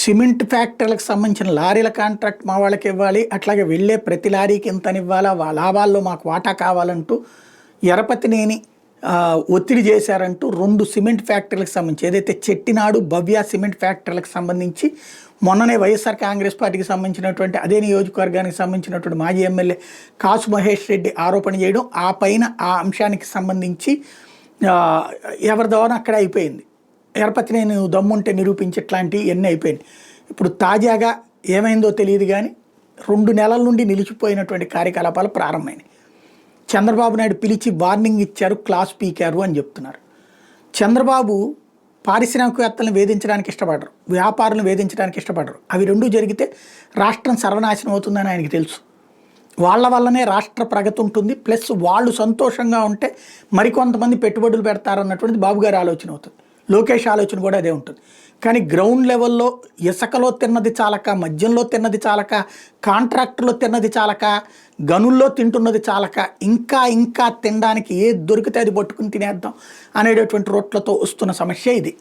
Cement ఫ్యాక్టరీలకు సంబంధించిన లారీల contract మా వాళ్ళకి ఇవ్వాలి, అట్లాగే వెళ్ళే ప్రతి లారీకి ఇంతనివ్వాలా, లాభాల్లో మాకు వాటా కావాలంటూ ఎరపతినేని ఒత్తిడి చేశారంటూ 2 సిమెంట్ ఫ్యాక్టరీలకు సంబంధించి, ఏదైతే చెట్టినాడు భవ్య సిమెంట్ ఫ్యాక్టరీలకు సంబంధించి మొన్ననే వైఎస్ఆర్ కాంగ్రెస్ పార్టీకి సంబంధించినటువంటి అదే నియోజకవర్గానికి సంబంధించినటువంటి మాజీ ఎమ్మెల్యే కాసు మహేష్ రెడ్డి ఆరోపణ చేయడం, ఆ పైన ఆ అంశానికి సంబంధించి ఎవరి ద్వారా అక్కడ అయిపోయింది. ఎరపతినేని దమ్ముంటే నిరూపించేట్లాంటివి ఎన్ని అయిపోయింది. ఇప్పుడు తాజాగా ఏమైందో తెలియదు కానీ 2 నెలల నుండి నిలిచిపోయినటువంటి కార్యకలాపాలు ప్రారంభమైనాయి. చంద్రబాబు నాయుడు పిలిచి వార్నింగ్ ఇచ్చారు, క్లాస్ పీకారు అని చెప్తున్నారు. చంద్రబాబు పారిశ్రామికవేత్తలను వేధించడానికి ఇష్టపడరు, వ్యాపారులను వేధించడానికి ఇష్టపడరు. అవి రెండూ జరిగితే రాష్ట్రం సర్వనాశనం అవుతుందని ఆయనకి తెలుసు. వాళ్ళ వల్లనే రాష్ట్ర ప్రగతి ఉంటుంది, ప్లస్ వాళ్ళు సంతోషంగా ఉంటే మరికొంతమంది పెట్టుబడులు పెడతారన్నటువంటిది బాబు గారి ఆలోచన అవుతుంది. లోకేష్ ఆలోచన కూడా అదే ఉంటుంది. కానీ గ్రౌండ్ లెవెల్లో ఇసుకలో తిన్నది చాలక, మద్యంలో తిన్నది చాలక, కాంట్రాక్టులో తిన్నది చాలక, గనుల్లో తింటున్నది చాలక, ఇంకా ఇంకా తినడానికి ఏది దొరికితే అది పట్టుకుని తినేద్దాం అనేటటువంటి రోట్లతో వస్తున్న సమస్య ఇది.